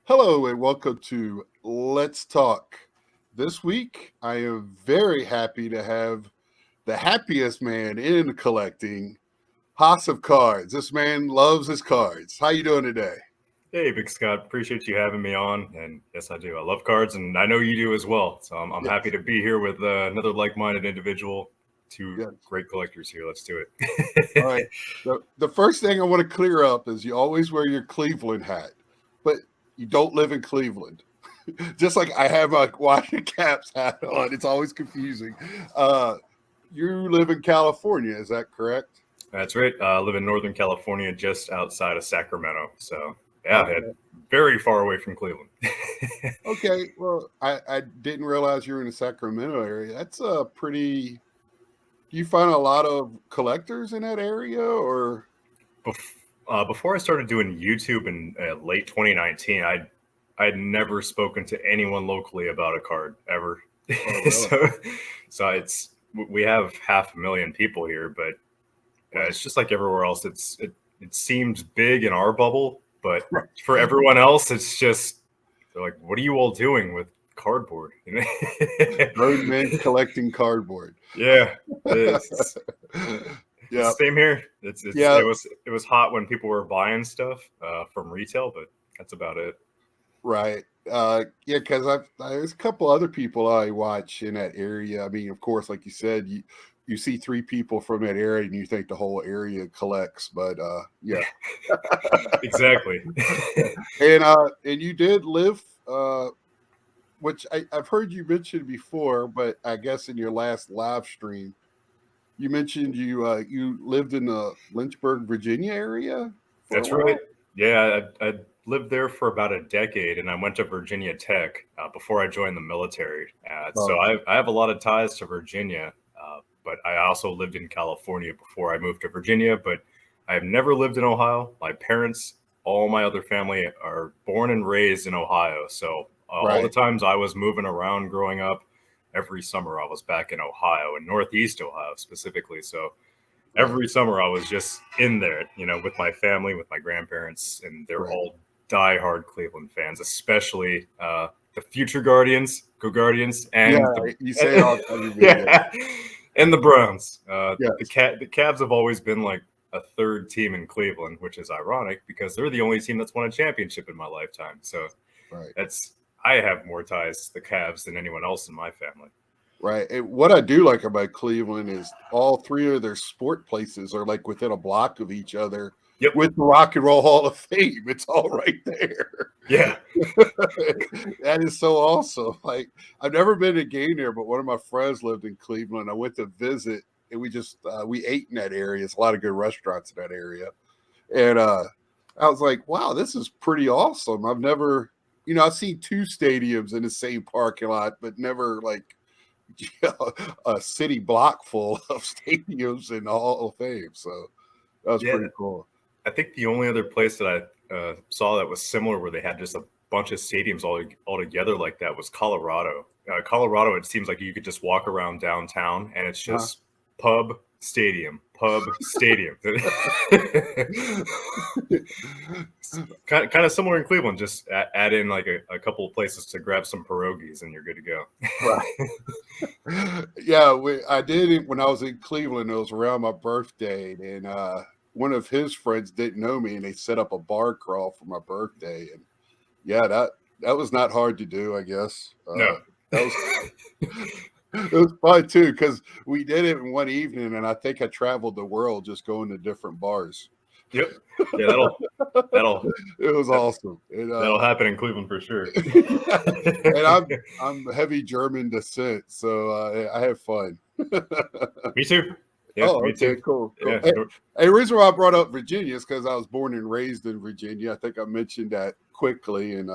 Hello and welcome to Let's Talk. This week, I am very happy to have the happiest man in collecting, Haas of Cards. This man loves his cards. How you doing today? Hey, Big Scott. Appreciate you having me on. And yes, I do. I love cards, and I know you do as well. So I'm happy Yes, to be here with another like-minded individual. Two yes. great collectors here. Let's do All right. it. The first thing I want to clear up is you always wear your Cleveland hat, but you don't live in Cleveland. Just like I have my Washington Caps hat on. It's always confusing. Uh, you live in California, is that correct? That's right. I live in Northern California, just outside of Sacramento. So yeah, Okay. very far away from Cleveland. Okay, well, I didn't realize you were in the Sacramento area. That's a pretty. Do you find a lot of collectors in that area, or? Before I started doing YouTube in late 2019, I'd never spoken to anyone locally about a card ever. Oh, really? so so it's we have 500,000 people here, but Right. it's just like everywhere else. It seems big in our bubble, but Right. for everyone else, it's just they're like, "What are you all doing with cardboard?" You know? Birdman collecting cardboard. Yeah, it's Yeah, same here. yeah, It was hot when people were buying stuff from retail, but that's about it. right. Yeah, because there's a couple other people I watch in that area. I mean, of course, like you said, you see three people from that area and you think the whole area collects, but yeah. Exactly. And you did live which I've heard you mention before, but I guess in your last live stream, you mentioned you lived in the Lynchburg, Virginia area for a That's right. while. Yeah, I lived there for about a decade, and I went to Virginia Tech before I joined the military. So Oh, I have a lot of ties to Virginia, but I also lived in California before I moved to Virginia. But I have never lived in Ohio. My parents, all my other family, are born and raised in Ohio. So all the right, times I was moving around growing up, every summer I was back in Ohio, in Northeast Ohio specifically. So right, every summer I was just in there, with my family, with my grandparents, and they're right. all diehard Cleveland fans, especially the future Guardians, go Guardians, Yeah, and the you say it all the time. Yeah, yeah, and the Browns. yes, The Cavs have always been like a third team in Cleveland, which is ironic because they're the only team that's won a championship in my lifetime. So right, that's I have more ties to the Cavs than anyone else in my family. right. And what I do like about Cleveland is all three of their sport places are like within a block of each other Yep. with the Rock and Roll Hall of Fame. It's all right there. Yeah. That is so awesome. Like I've never been to a game there, but one of my friends lived in Cleveland. I went to visit, and we ate in that area. It's a lot of good restaurants in that area, and I was like, wow, this is pretty awesome. I've never, I've seen two stadiums in the same parking lot, but never like a city block full of stadiums in the Hall of Fame. So that was Yeah. pretty cool. I think the only other place that I saw that was similar, where they had just a bunch of stadiums all together like that, was Colorado. Colorado, it seems like you could just walk around downtown and it's Uh-huh. just pub, stadium. Kind of similar in Cleveland. Just add in like a couple of places to grab some pierogies and you're good to go. Right. Yeah, I did it when I was in Cleveland. It was around my birthday, and one of his friends didn't know me, and they set up a bar crawl for my birthday. And yeah, that was not hard to do, I guess. No. That was it was fun too because we did it in one evening, and I think I traveled the world just going to different bars. Yep. Yeah, that'll It was that, awesome, and that'll happen in Cleveland for sure. and I'm heavy German descent, so I have fun. Me too. Yeah, Oh, me okay, too. cool, cool. Yeah. Hey, the reason why I brought up Virginia is because I was born and raised in Virginia. I think I mentioned that quickly, and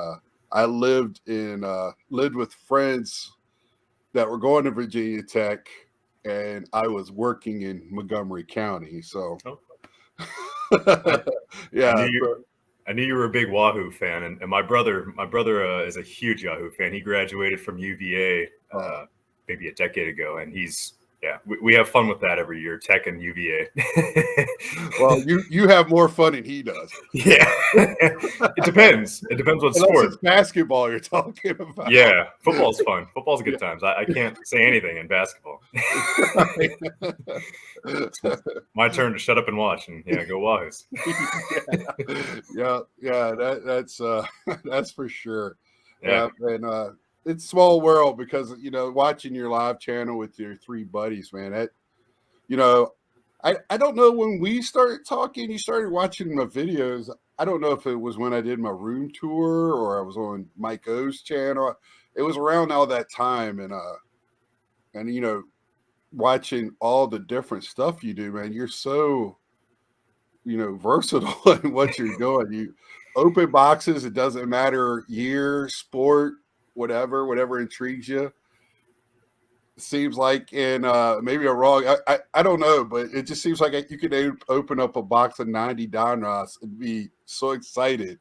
I lived with friends that were going to Virginia Tech, and I was working in Montgomery County. So, Oh, I, I knew yeah, you. I knew you were a big Wahoo fan, and my brother is a huge Yahoo fan. He graduated from UVA uh, maybe a decade ago, and he's Yeah, we have fun with that every year, Tech and UVA. Well, you have more fun than he does. Yeah, it depends. It depends what Unless sport. it's basketball you're talking about. Yeah, football's fun. Football's good Yeah. times. I can't say anything in basketball. My turn to shut up and watch, and go Wahoos. Yeah. That's for sure. Yeah. And it's small world because watching your live channel with your three buddies, man. I don't know when we started talking. You started watching my videos. I don't know if it was when I did my room tour or I was on Mike O's channel. It was around all that time, and watching all the different stuff you do, man. You're so versatile in what you're doing. You open boxes. It doesn't matter year, sport, whatever intrigues you. Seems like, and maybe I'm wrong. I don't know, but it just seems like you could open up a box of 90 Donruss and be so excited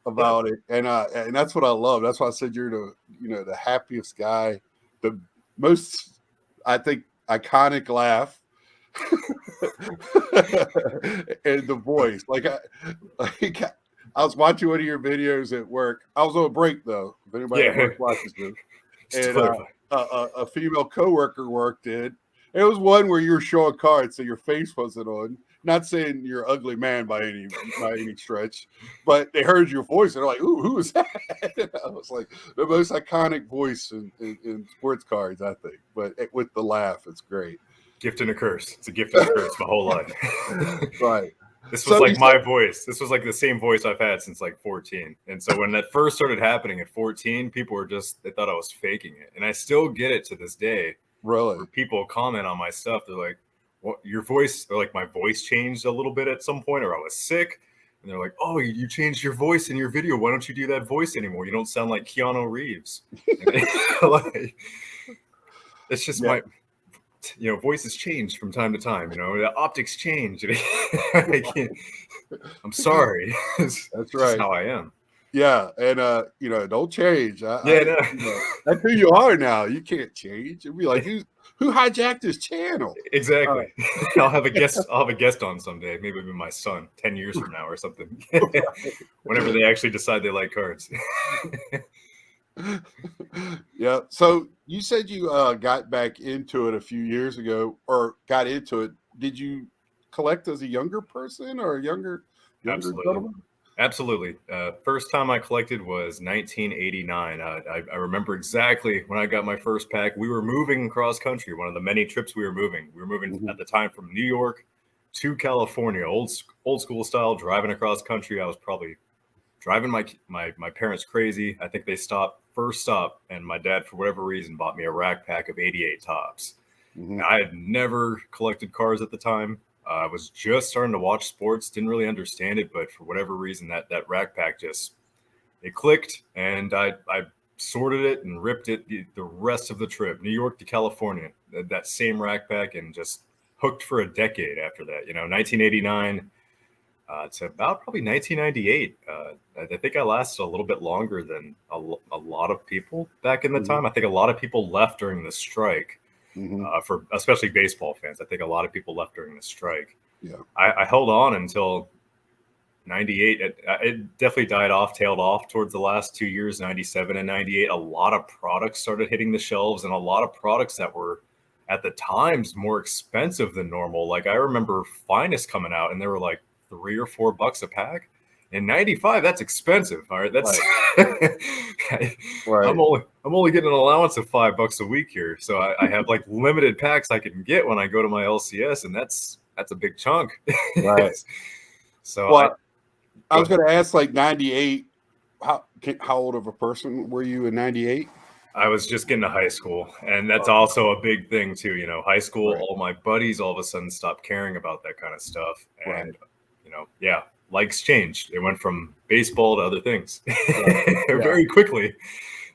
about it, and that's what I love. That's why I said you're the happiest guy, the most, I think, iconic laugh, and the voice. Like I was watching one of your videos at work. I was on a break though. If anybody at work watches this, and a female coworker worked in. It was one where you were showing cards, so your face wasn't on. Not saying you're an ugly man by any stretch, but they heard your voice and they're like, "Ooh, who is that?" I was like, the most iconic voice in sports cards, I think. But with the laugh, it's great. Gift and a curse. It's a gift and a curse my whole life. Right. This was like my voice. This was like the same voice I've had since like 14. And so when that first started happening at 14, people were they thought I was faking it. And I still get it to this day. Really? People comment on my stuff. They're like, "What, your voice," or like my voice changed a little bit at some point, or I was sick. And they're like, "Oh, you changed your voice in your video. Why don't you do that voice anymore? You don't sound like Keanu Reeves." Like, it's just my voices change from time to time. The optics change. I'm sorry. That's right. Just how I am. Yeah, and don't change. No. That's who you are now. You can't change. It'd be like, who hijacked this channel? Exactly. I'll have a guest on someday. Maybe it'll be my son 10 years from now or something. Whenever they actually decide they like cards. Yeah. So you said you got back into it a few years ago, or got into it. Did you collect as a younger person or a younger gentleman? Absolutely. First time I collected was 1989. I remember exactly when I got my first pack. We were moving cross country. One of the many trips we were moving. We were moving at the time from New York to California, old school style, driving across country. I was probably driving my parents crazy. I think they stopped first stop, and my dad, for whatever reason, bought me a rack pack of 88 Topps. I had never collected cars at the time. I was just starting to watch sports, didn't really understand it, but for whatever reason, that rack pack it clicked, and I sorted it and ripped it the rest of the trip, New York to California, that same rack pack, and just hooked for a decade after that. 1989 to about probably 1998. I think I lasted a little bit longer than a lot of people back in the time. I think a lot of people left during the strike. For especially baseball fans, I think a lot of people left during the strike. Yeah, I held on until 98. It definitely tailed off towards the last 2 years, 97 and 98. A lot of products started hitting the shelves, and a lot of products that were at the times more expensive than normal. Like I remember Finest coming out, and they were like $3 or $4 a pack. In 95, that's expensive. All right, that's right. I'm only getting an allowance of $5 a week here, so I have like limited packs I can get when I go to my LCS, and that's a big chunk. Right. So well, I was going to ask, like 98. How old of a person were you in 98? I was just getting to high school, and that's also a big thing too. High school, all my buddies all of a sudden stopped caring about that kind of stuff, and likes changed. It went from baseball to other things very quickly,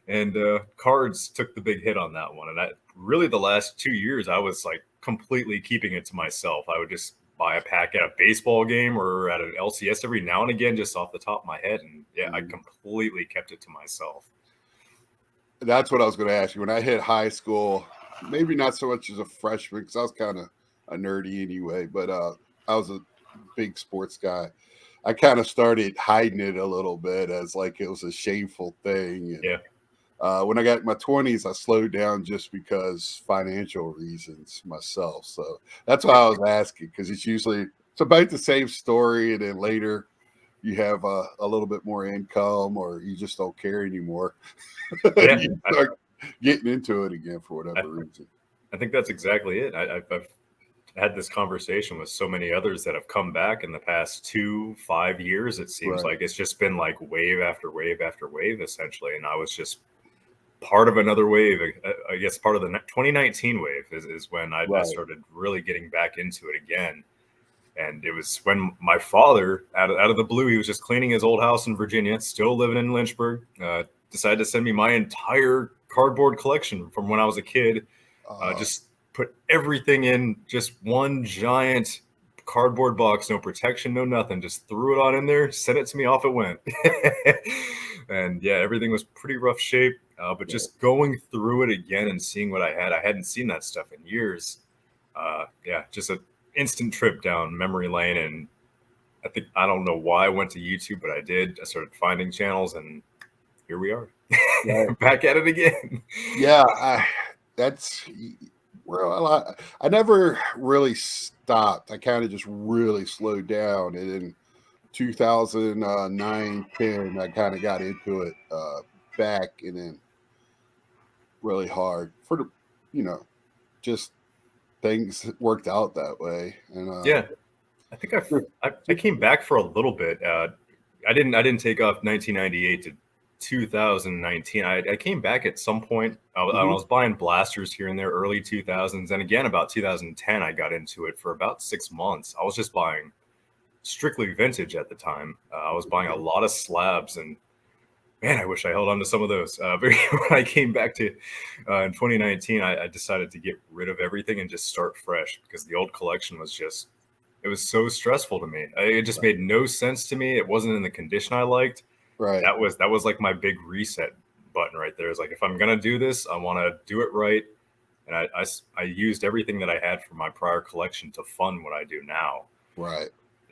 and cards took the big hit on that one. And really the last 2 years, I was like completely keeping it to myself. I would just buy a pack at a baseball game or at an LCS every now and again, just off the top of my head, and I completely kept it to myself. That's what I was going to ask you. When I hit high school, maybe not so much as a freshman because I was kind of a nerdy anyway, but I was a big sports guy. I kind of started hiding it a little bit as like it was a shameful thing. And Yeah. when I got in my 20s, I slowed down just because financial reasons myself. So that's why I was asking, because it's about the same story, and then later you have a little bit more income, or you just don't care anymore. Yeah. You start getting into it again for I, whatever reason. I think that's exactly it. I've had this conversation with so many others that have come back in the past 5 years. It seems Right. like it's just been like wave after wave after wave, essentially. And I was just part of another wave. I guess part of the 2019 wave is when I Right. started really getting back into it again. And it was when my father, out of the blue, he was just cleaning his old house in Virginia, still living in Lynchburg, decided to send me my entire cardboard collection from when I was a kid. Just put everything in just one giant cardboard box, no protection, no nothing. Just threw it on in there, sent it to me, off it went. And yeah, everything was pretty rough shape. But just going through it again and seeing what I hadn't seen that stuff in years. Yeah, just an instant trip down memory lane. And I don't know why I went to YouTube, but I did. I started finding channels, and here we are. Right. Back at it again. Yeah, that's well. I never really stopped. I kind of just really slowed down, and in 2009, 10, I kind of got into it back, and then really hard for the, you know, just things worked out that way. And Yeah, I think I came back for a little bit. I didn't take off 1998 to 2019. I came back at some point. I was buying blasters here and there, early 2000s, and again about 2010. I got into it for about 6 months. I was just buying strictly vintage at the time. I was buying a lot of slabs, and man, I wish I held on to some of those. But when I came back to in 2019, I decided to get rid of everything and just start fresh, because the old collection was just, it was so stressful to me. It just made no sense to me. It wasn't in the condition I liked. right, That was like my big reset button right there. It's like, if I'm gonna do this, I want to do it right. And I used everything that I had from my prior collection to fund what I do now, right,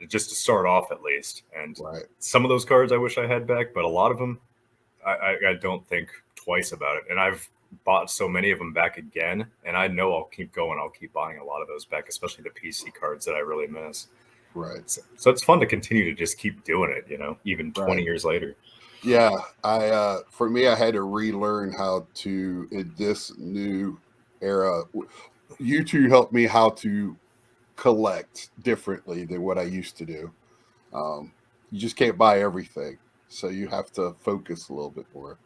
just to start off at least. And right. some of those cards I wish I had back, but a lot of them I don't think twice about it. And I've bought so many of them back again, and I know I'll keep going. I'll keep buying a lot of those back, especially the PC cards that I really miss. Right. So it's fun to continue to just keep doing it, even 20 Right. years later. Yeah, for me, I had to relearn how to, in this new era. You two helped me how to collect differently than what I used to do. You just can't buy everything, so you have to focus a little bit more.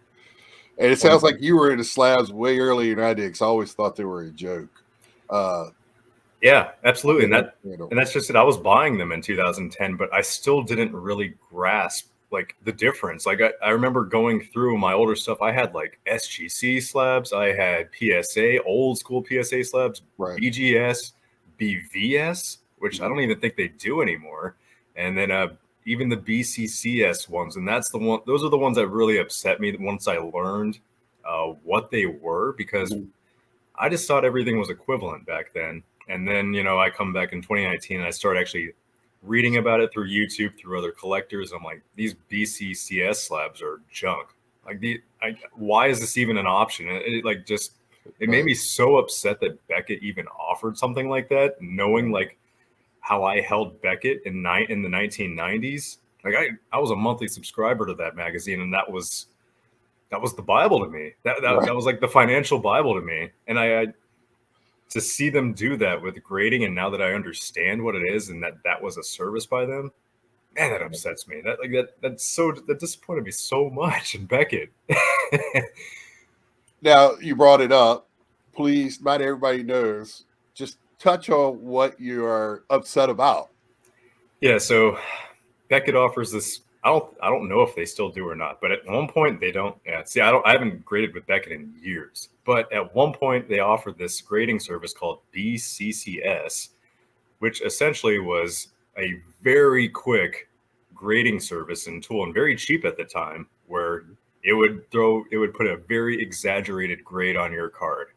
And it sounds like you were into slabs way earlier than I did, because I always thought they were a joke. Yeah, absolutely. And You know, that's just it. I was buying them in 2010, but I still didn't really grasp like the difference. Like I remember going through my older stuff. I had like SGC slabs, I had PSA, old school PSA slabs, right. BGS, BVS, which I don't even think they do anymore. And then even the BCCS ones. And those are the ones that really upset me once I learned what they were, because I just thought everything was equivalent back then. And then, I come back in 2019 and I start actually reading about it through YouTube, through other collectors. I'm like, these BCCS slabs are junk. Like, why is this even an option? It made me so upset that Beckett even offered something like that, knowing like how I held Beckett in the 1990s. Like I was a monthly subscriber to that magazine, and that was the Bible to me. That was like the financial Bible to me. And I to see them do that with grading, and now that I understand what it is, and that was a service by them, man, that upsets me. That disappointed me so much in Beckett. Now you brought it up. Please, not everybody knows. Just touch on what you are upset about. Yeah, so Beckett offers this. I don't know if they still do or not, but at one point they don't. Yeah, see, I haven't graded with Beckett in years, but at one point they offered this grading service called BCCS, which essentially was a very quick grading service and tool, and very cheap at the time, where it would put a very exaggerated grade on your card.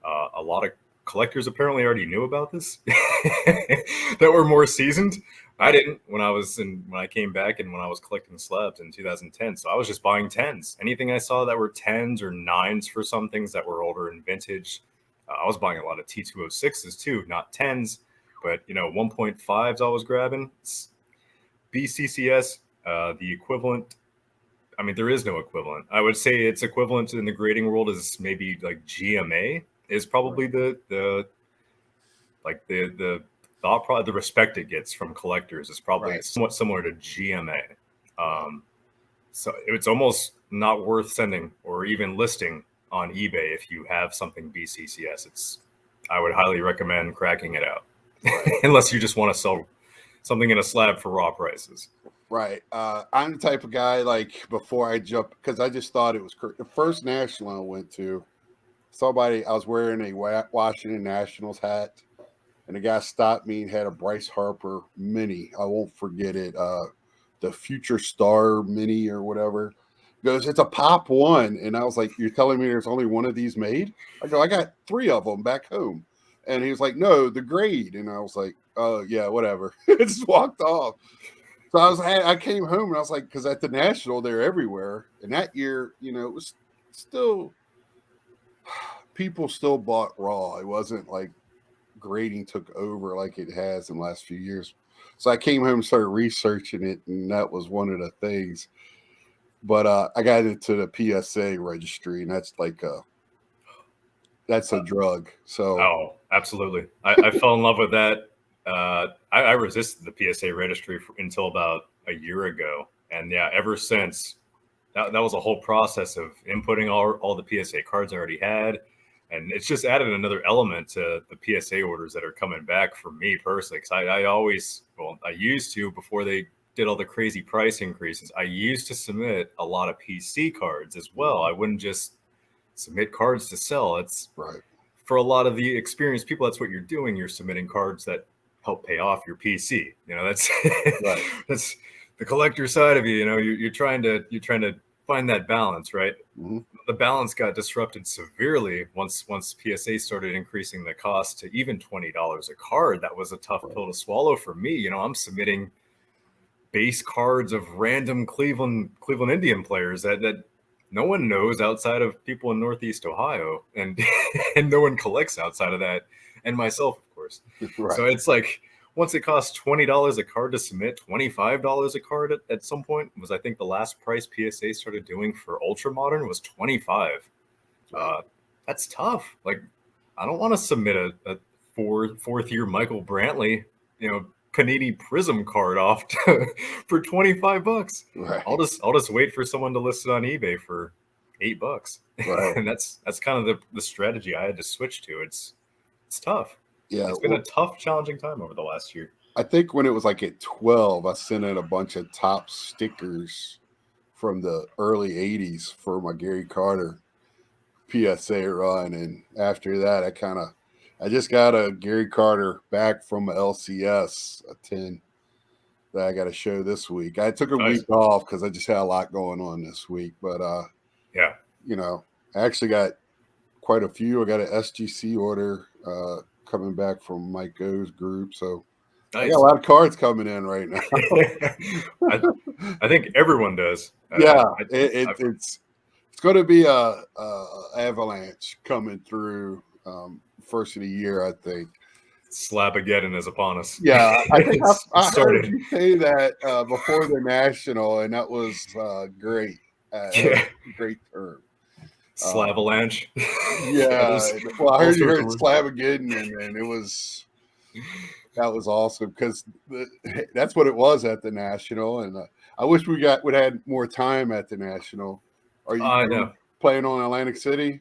A lot of collectors apparently already knew about this that were more seasoned. I didn't when I came back and when I was collecting slabs in 2010. So I was just buying tens. Anything I saw that were tens or nines for some things that were older and vintage. I was buying a lot of T206s too, not tens, but 1.5s I was grabbing. BCCS, the equivalent. I mean, there is no equivalent. I would say its equivalent in the grading world is maybe like GMA is probably the thought product, the respect it gets from collectors is probably somewhat similar to GMA. So it's almost not worth sending or even listing on eBay if you have something BCCS. I would highly recommend cracking it out, unless you just want to sell something in a slab for raw prices. Right. I'm the type of guy, like, before I jump, because I just thought it was the first national I went to. I was wearing a Washington Nationals hat, and the guy stopped me and had a Bryce Harper mini. I won't forget it. The Future Star mini or whatever. He goes, it's a Pop One. And I was like, you're telling me there's only one of these made? I go, I got 3 of them back home. And he was like, no, the grade. And I was like, oh, yeah, whatever. Just walked off. So I came home and I was like, because at the National, they're everywhere. And that year, it was still, people still bought raw. It wasn't like grading took over like it has in the last few years. So I came home and started researching it, and that was one of the things. But I got into the PSA registry, and that's like that's a drug. So absolutely. I fell in love with that. I resisted the PSA registry until about a year ago. And yeah, ever since, that was a whole process of inputting all the PSA cards I already had. And it's just added another element to the PSA orders that are coming back for me personally. Because I used to, before they did all the crazy price increases, I used to submit a lot of PC cards as well. I wouldn't just submit cards to sell. It's right. For a lot of the experienced people, that's what you're doing. You're submitting cards that help pay off your PC. That's right. That's the collector side of you. You're trying to find that balance, right? Mm-hmm. The balance got disrupted severely once PSA started increasing the cost to even $20 a card. That was a tough pill to swallow for me. I'm submitting base cards of random Cleveland Indian players that no one knows outside of people in Northeast Ohio, and and no one collects outside of that, and myself, of course. Right. So it's like, once it costs $20 a card to submit, $25 a card at some point was, I think, the last price PSA started doing for Ultra Modern was $25. That's tough. Like, I don't want to submit a fourth year Michael Brantley, Panini Prism card off for $25. Right. I'll just wait for someone to list it on eBay for $8. Right. And that's kind of the strategy I had to switch to. It's tough. Yeah, it's been a tough, challenging time over the last year. I think when it was like at 12, I sent in a bunch of top stickers from the early 80s for my Gary Carter PSA run. And after that, I just got a Gary Carter back from a LCS, a 10 that I got to show this week. I took a week off because I just had a lot going on this week. But, yeah, I actually got quite a few. I got an SGC order coming back from Mike O's group. So nice. I got a lot of cards coming in right now. I think everyone does. Yeah, it's going to be a avalanche coming through first of the year, I think. Slabageddon is upon us. Yeah, I think I heard you say that before the National, and that was great. Great term. Slavalanche. Yeah. Well, I heard you heard Slavageddon, and that was awesome because that's what it was at the National. And I wish would had more time at the National. Are you playing on Atlantic City?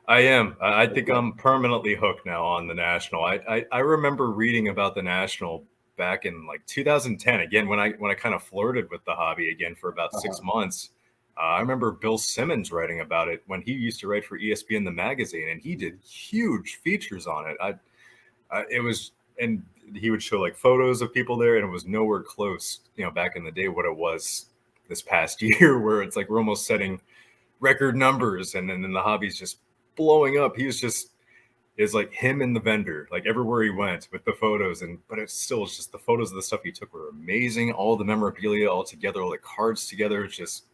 I am. I think I'm permanently hooked now on the National. I remember reading about the National back in like 2010. Again, when I kind of flirted with the hobby again for about 6 months. I remember Bill Simmons writing about it when he used to write for ESPN the magazine, and he did huge features on it. And he would show like photos of people there, and it was nowhere close, back in the day what it was this past year, where it's like we're almost setting record numbers, and then the hobby's just blowing up. He was just is like him and the vendor, like everywhere he went with the photos. But it's still just the photos of the stuff he took were amazing. All the memorabilia all together, all the cards together. It's just,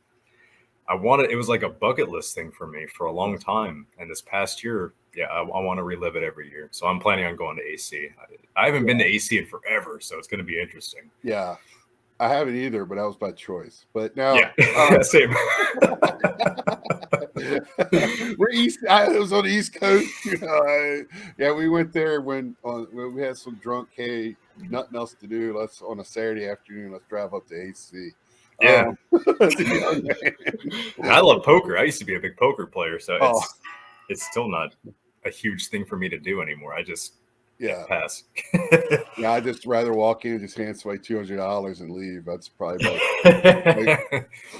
it was like a bucket list thing for me for a long time. And this past year, yeah, I want to relive it every year. So I'm planning on going to AC. I haven't been to AC in forever, so it's going to be interesting. Yeah. I haven't either, but that was by choice. But now, yeah, same. we're east. It was on the East Coast. Yeah, we went there when we had some drunk. Hey, nothing else to do. Let's on a Saturday afternoon. Let's drive up to AC. Yeah, I love poker. I used to be a big poker player, so it's still not a huge thing for me to do anymore. I just pass. Yeah, I just rather walk in and just hand somebody $200 and leave. That's probably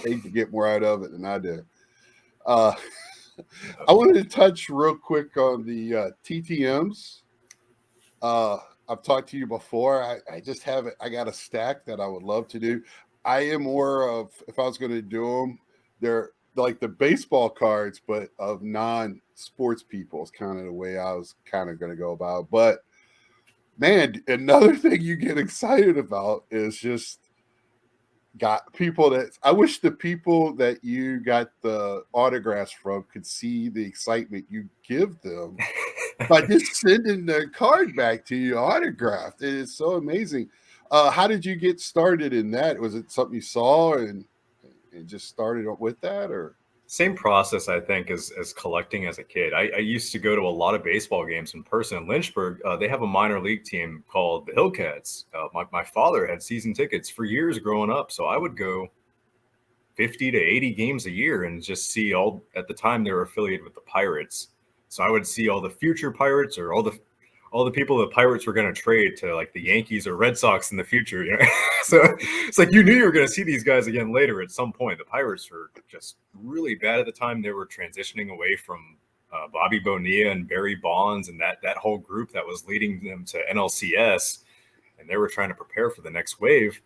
they can get more out of it than I do. I wanted to touch real quick on the TTMs. I've talked to you before. I just haven't. I got a stack that I would love to do. I am more of, if I was going to do them, they're like the baseball cards, but of non-sports people is kind of the way I was kind of going to go about. But man, another thing you get excited about is just got people that I wish the people that you got the autographs from could see the excitement you give them by just sending the card back to you autographed. It is so amazing. How did you get started in that? Was it something you saw and just started with that, or? Same process, I think, as collecting as a kid. I used to go to a lot of baseball games in person in Lynchburg. They have a minor league team called the Hillcats. My father had season tickets for years growing up, so I would go 50 to 80 games a year and just see all. At the time, they were affiliated with the Pirates, so I would see all the future Pirates or all the people the Pirates were going to trade to like the Yankees or Red Sox in the future. You know? So it's like you knew you were going to see these guys again later at some point. The Pirates were just really bad at the time. They were transitioning away from Bobby Bonilla and Barry Bonds and that whole group that was leading them to NLCS, and they were trying to prepare for the next wave.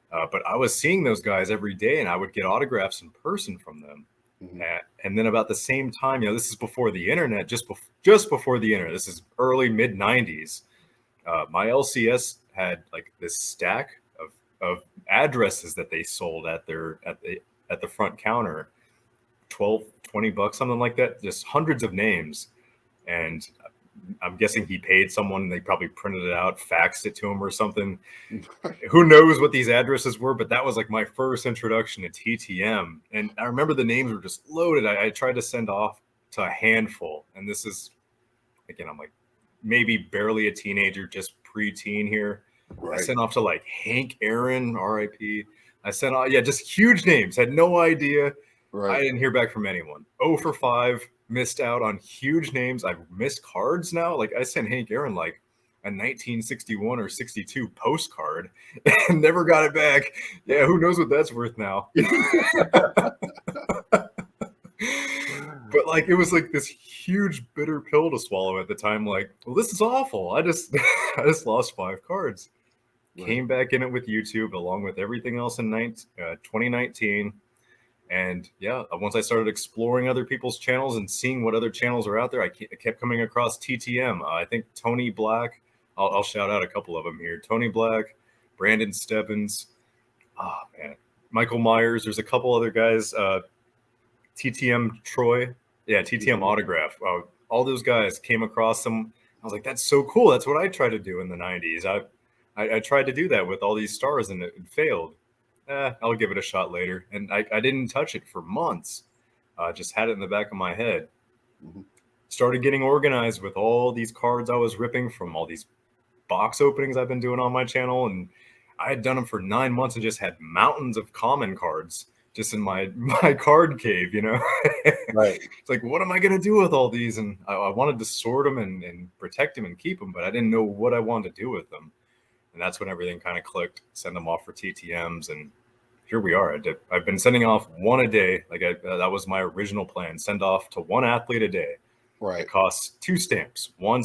But I was seeing those guys every day, and I would get autographs in person from them. Mm-hmm. And then about the same time, this is before the internet, just before the internet. This is early mid 90s. My LCS had like this stack of addresses that they sold at the front counter, $12, $20, something like that. Just hundreds of names, and I'm guessing he paid someone. They probably printed it out, faxed it to him or something. Who knows what these addresses were, but that was like my first introduction to TTM. And I remember the names were just loaded. I tried to send off to a handful. And this is, again, I'm like maybe barely a teenager, just preteen here. Right. I sent off to like Hank Aaron, RIP. I sent off, just huge names. Had no idea. Right. I didn't hear back from anyone. 0 for 5. Missed out on huge names. I've missed cards now. Like I sent Hank Aaron like a 1961 or 62 postcard and never got it back. Yeah, who knows what that's worth now. But like it was like this huge bitter pill to swallow at the time. Like, well, this is awful. I just lost 5 cards. Right. Came back in it with YouTube along with everything else in 2019. And once I started exploring other people's channels and seeing what other channels are out there, I kept coming across TTM. I think Tony Black, I'll shout out a couple of them here. Tony Black, Brandon Stebbins, Michael Myers. There's a couple other guys. TTM Troy, TTM Autograph. All those guys came across them. I was like, that's so cool. That's what I tried to do in the 90s. I tried to do that with all these stars and it failed. I'll give it a shot later. And I didn't touch it for months. Just had it in the back of my head. Mm-hmm. Started getting organized with all these cards I was ripping from all these box openings I've been doing on my channel. And I had done them for 9 months and just had mountains of common cards just in my card cave, Right. It's like, what am I going to do with all these? And I wanted to sort them and protect them and keep them, but I didn't know what I wanted to do with them. And that's when everything kind of clicked, send them off for TTMs. And here we are. I've been sending off one a day. Like that was my original plan. Send off to one athlete a day. Right. It costs 2 stamps. One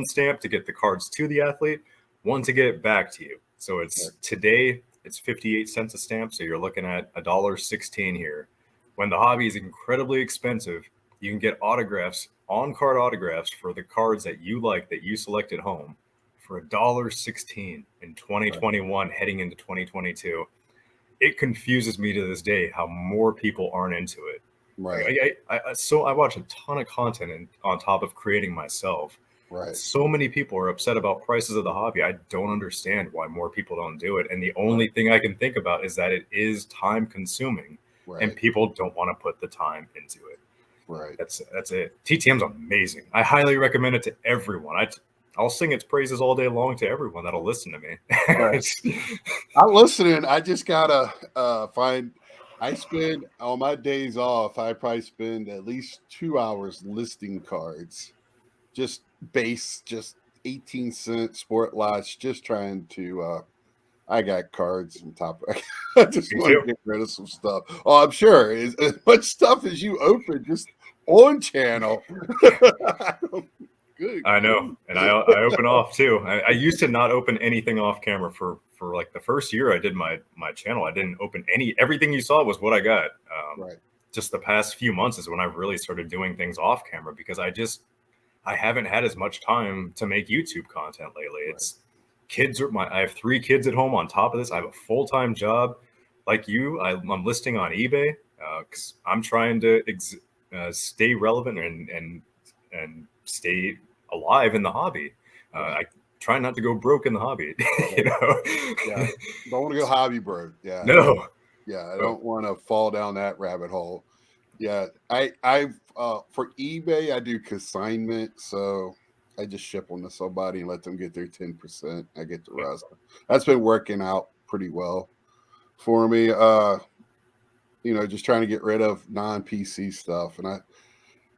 stamp to get the cards to the athlete, one to get it back to you. So today it's 58 cents a stamp. So you're looking at $1.16 here. When the hobby is incredibly expensive, you can get autographs, on-card autographs for the cards that you like that you select at home for $1.16 in 2021 heading into 2022. It confuses me to this day how more people aren't into it. Right. So I watch a ton of content and on top of creating myself. Right. So many people are upset about prices of the hobby. I don't understand why more people don't do it. And the only thing I can think about is that it is time consuming and people don't want to put the time into it. Right. That's it. TTM's amazing. I highly recommend it to everyone. I'll sing its praises all day long to everyone that'll listen to me. Right. I'm listening. I just gotta find. I spend on my days off. I probably spend at least 2 hours listing cards, just 18-cent sport lots, just trying to. I got cards on top. I just want to get rid of some stuff. Oh, I'm sure as much stuff as you open just on channel. Good. I know, and I open off too. I used to not open anything off camera for like the first year I did my channel. I didn't open everything you saw was what I got. Just the past few months is when I've really started doing things off camera because I haven't had as much time to make YouTube content lately. It's I have 3 kids at home on top of this. I have a full-time job. Like you, I'm listing on eBay because I'm trying to stay relevant and stay alive in the hobby. I try not to go broke in the hobby. You know? Yeah, don't want to go hobby broke. Yeah, no. Yeah, I don't want to fall down that rabbit hole. Yeah, I for eBay I do consignment, so I just ship them to somebody and let them get their 10%. I get the rest. That's been working out pretty well for me. Just trying to get rid of non-PC stuff,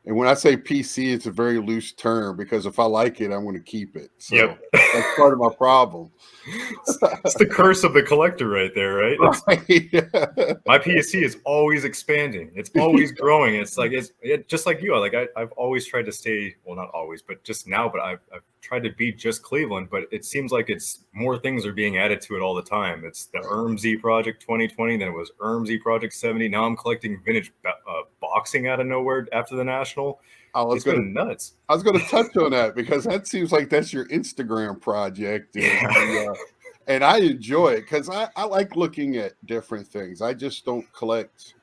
and when I say PC, it's a very loose term because if I like it, I'm going to keep it. So that's part of my problem. It's the curse of the collector right there, right? My PC is always expanding. It's always growing. It's like it's just like you. I've always tried to stay, well, not always, but just now. But I've tried to be just Cleveland. But it seems like it's more things are being added to it all the time. It's the ERMZ Project 2020, then it was ERMZ Project 70. Now I'm collecting vintage boxing out of nowhere after the National. It's been nuts. I was going to touch on that because that seems like that's your Instagram project. And I enjoy it because I like looking at different things. I just don't collect.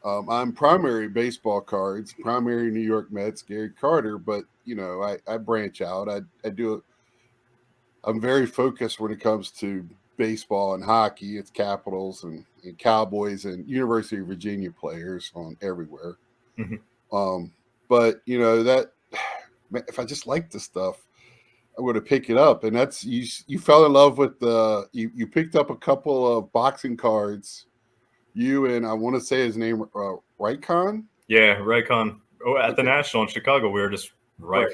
I'm primary baseball cards, primary New York Mets, Gary Carter, but I branch out. I do it. I'm very focused when it comes to baseball and hockey. It's Capitals and Cowboys and University of Virginia players on everywhere. Mm-hmm. But that if I just like the stuff, I would have picked it up. And that's you fell in love with you picked up a couple of boxing cards. You and I want to say his name, Raycon. Yeah, Raycon. Oh, at the National in Chicago, we were just right.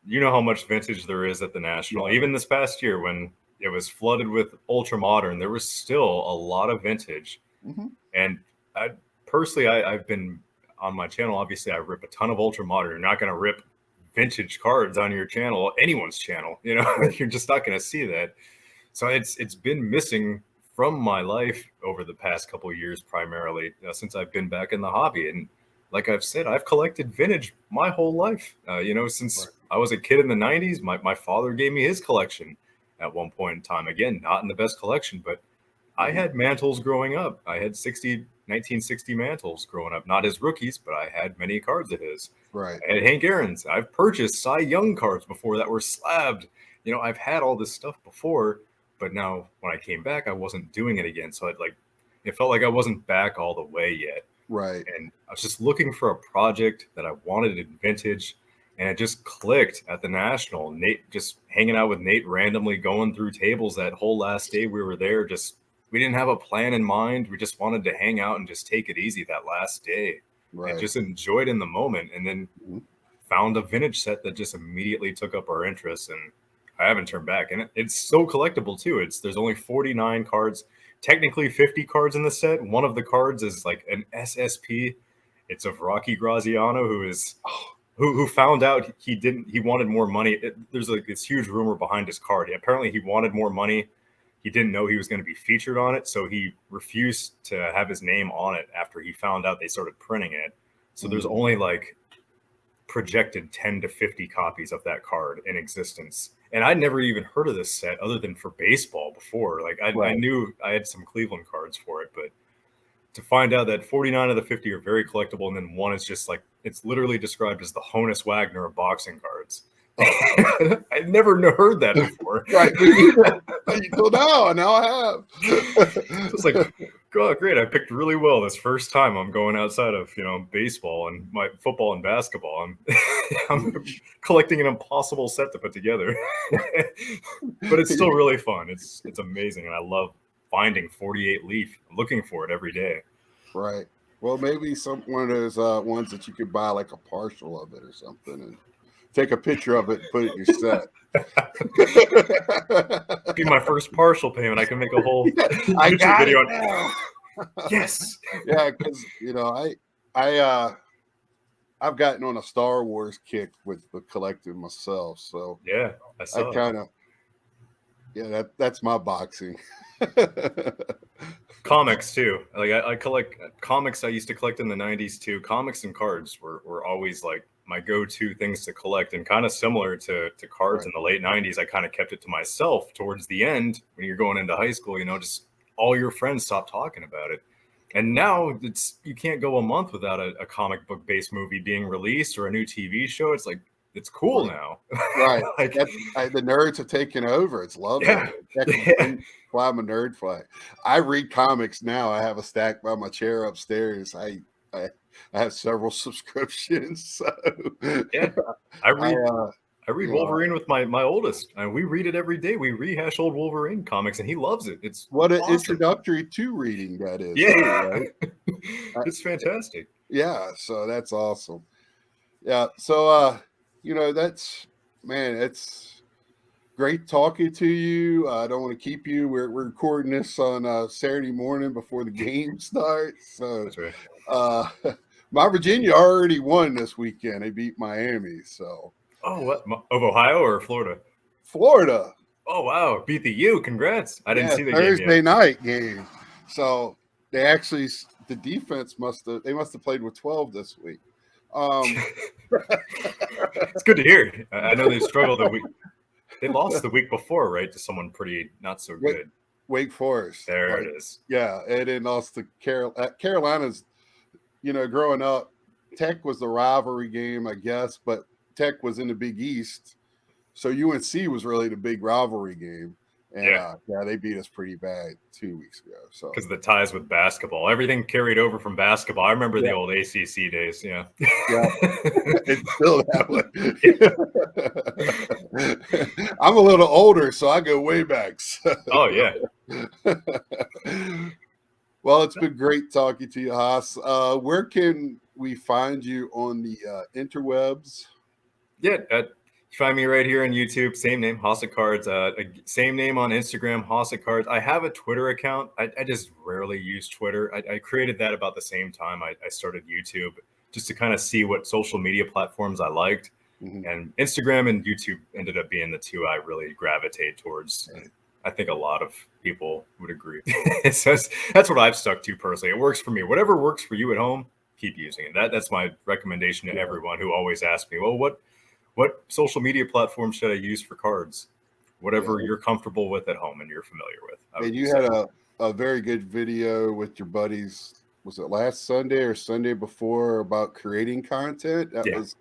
You know how much vintage there is at the National. Even this past year when it was flooded with ultra modern, there was still a lot of vintage. Mm-hmm. And I've been on my channel. Obviously, I rip a ton of ultra modern. You're not going to rip vintage cards on your channel, anyone's channel. You're just not going to see that. So it's been missing from my life over the past couple of years, primarily since I've been back in the hobby. And like I've said, I've collected vintage my whole life. Since I was a kid in the 90s, my father gave me his collection at one point in time. Again, not in the best collection, but I had mantles growing up. I had 1960 mantles growing up, not his rookies, but I had many cards of his. Right. I had Hank Aaron's. I've purchased Cy Young cards before that were slabbed. I've had all this stuff before, but now when I came back, I wasn't doing it again. So it felt like I wasn't back all the way yet. Right. And I was just looking for a project that I wanted in vintage, and it just clicked at the National. Nate, just hanging out with Nate, randomly going through tables that whole last day we were there. We didn't have a plan in mind. We just wanted to hang out and just take it easy that last day. Right. And just enjoyed in the moment, and then found a vintage set that just immediately took up our interest, and I haven't turned back. And it's so collectible too. There's only 49 cards, technically 50 cards in the set. One of the cards is like an SSP. It's of Rocky Graziano, who found out he wanted more money. There's like this huge rumor behind his card. Apparently he wanted more money. He didn't know he was going to be featured on it, so he refused to have his name on it after he found out they started printing it. So there's only like projected 10 to 50 copies of that card in existence. And I'd never even heard of this set other than for baseball before. Like I knew I had some Cleveland cards for it, but to find out that 49 of the 50 are very collectible, and then one is just like, it's literally described as the Honus Wagner of boxing cards. I'd never heard that before. Right. Well, now I have. It's like, oh, great. I picked really well this first time I'm going outside of, baseball and my football and basketball. I'm collecting an impossible set to put together, but it's still really fun. It's amazing. And I love finding 48 Leaf, looking for it every day. Right. Well, maybe one of those ones that you could buy like a partial of it or something and take a picture of it and put it in your set. Be my first partial payment. I can make a whole YouTube video on yes. Yeah, because I've gotten on a Star Wars kick with collecting myself. So yeah, I kind of that's my boxing. Comics too. Like I collect comics. I used to collect in the 90s too. Comics and cards were always like my go-to things to collect, and kind of similar to cards in the late 90s. I kind of kept it to myself towards the end when you're going into high school, just all your friends stop talking about it. And now you can't go a month without a comic book based movie being released or a new TV show. It's like, it's cool now. Right. Like, the nerds have taken over. It's lovely. Yeah. Fly my nerd flag. I read comics now. I have a stack by my chair upstairs. I have several subscriptions. So yeah, I read Wolverine with my oldest, and we read it every day. We rehash old Wolverine comics, and he loves it. It's what an introductory to reading that is. Yeah, right? It's fantastic. Yeah, so that's awesome. Yeah, so it's great talking to you. I don't want to keep you. We're recording this on Saturday morning before the game starts. So that's right. My Virginia already won this weekend. They beat Miami. So what of Ohio or Florida? Florida. Oh wow, beat the U. Congrats! I didn't see the Thursday night game. So they actually the defense must have played with 12 this week. It's good to hear. I know they struggled the week. They lost the week before, right, to someone pretty not so good. Wake Forest. There it is. Yeah, and then lost to Carolina's. Growing up, Tech was the rivalry game, I guess, but Tech was in the Big East, so UNC was really the big rivalry game. And they beat us pretty bad 2 weeks ago. So because the ties with basketball, everything carried over from basketball. I remember the old ACC days. Yeah, it's still that way. I'm a little older, so I go way back. So. Oh yeah. Well, it's been great talking to you, Haas. Where can we find you on the interwebs? Yeah. Find me right here on YouTube. Same name, Hossa Cards. Same name on Instagram, Hossa Cards. I have a Twitter account. I just rarely use Twitter. I created that about the same time I started YouTube, just to kind of see what social media platforms I liked. Mm-hmm. And Instagram and YouTube ended up being the two I really gravitate towards. Right. I think a lot of people would agree. So that's what I've stuck to personally. It works for me. Whatever works for you at home, keep using it. That's my recommendation to everyone who always asks me, well, what social media platform should I use for cards? Whatever you're comfortable with at home and you're familiar with. And you had a very good video with your buddies. Was it last Sunday or Sunday before about creating content? That was,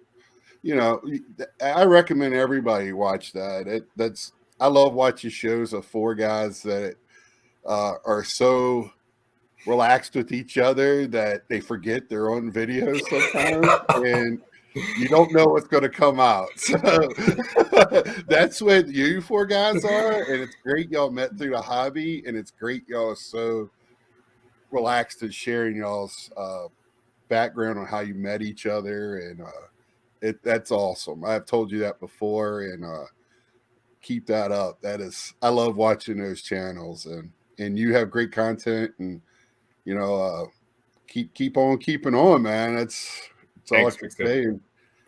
I recommend everybody watch that. I love watching shows of four guys that are so relaxed with each other that they forget they're on video sometimes, and you don't know what's going to come out. So that's what you four guys are, and it's great y'all met through the hobby, and it's great y'all are so relaxed and sharing y'all's background on how you met each other, and that's awesome. I've told you that before, and keep that up. I love watching those channels, and you have great content, and keep on keeping on, man. It's all I can say.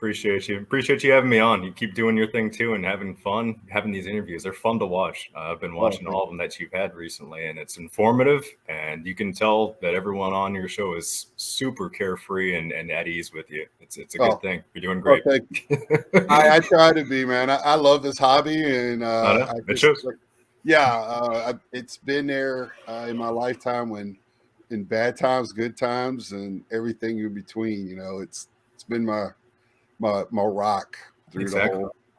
Appreciate you. Appreciate you having me on. You keep doing your thing too and having fun, having these interviews. They're fun to watch. I've been watching all of them that you've had recently, and it's informative. And you can tell that everyone on your show is super carefree and at ease with you. It's a good thing. You're doing great. Thank you. I try to be, man. I love this hobby, and it shows. It's been there in my lifetime, when in bad times, good times, and everything in between. You know, it's been my rock through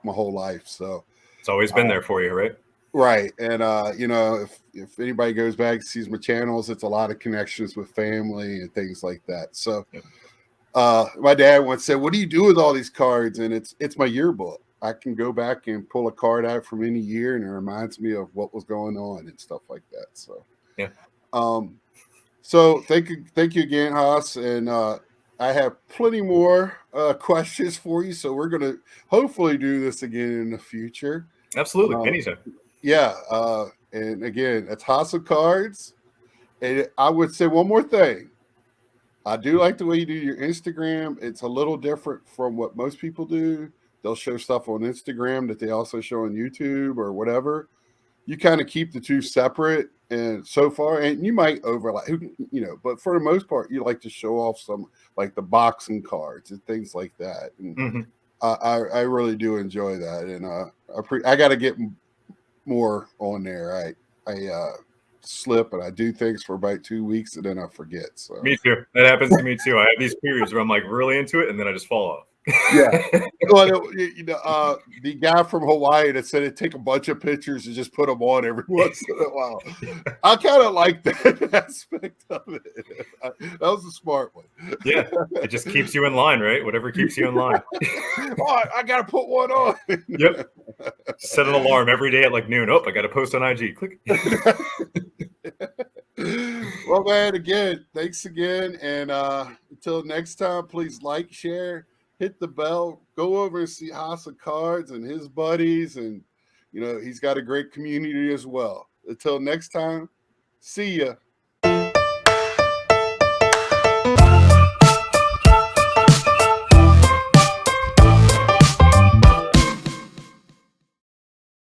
my whole life. So it's always been there for you, right? Right. And you know, if anybody goes back and sees my channels, it's a lot of connections with family and things like that. So my dad once said, "What do you do with all these cards?" And it's my yearbook. I can go back and pull a card out from any year, and it reminds me of what was going on and stuff like that. So so thank you again, Haas. And I have plenty more questions for you, so we're going to hopefully do this again in the future. Absolutely, anytime. Yeah, and again, it's Haas of Cards. And I would say one more thing. I do like the way you do your Instagram. It's a little different from what most people do. They'll show stuff on Instagram that they also show on YouTube or whatever. You kind of keep the two separate, and so far, and you might overlap, you know, but for the most part, you like to show off some, like the boxing cards and things like that. And I really do enjoy that, and I got to get more on there. I slip and I do things for about 2 weeks and then I forget. So me too. That happens to me too. I have these periods where I'm like really into it and then I just fall off. Well, you know, the guy from Hawaii that said it'd take a bunch of pictures and just put them on every once in a while. I kind of like that aspect of it. That was a smart one. Yeah, it just keeps you in line, right? Whatever keeps you in line. I gotta put one on. Yep. Set an alarm every day at like noon. Oh, I got to post on IG. Click. Well, man, again, thanks again. And until next time, please like, share, hit the bell, go over and see Haas of Cards and his buddies. And, you know, he's got a great community as well. Until next time, see ya.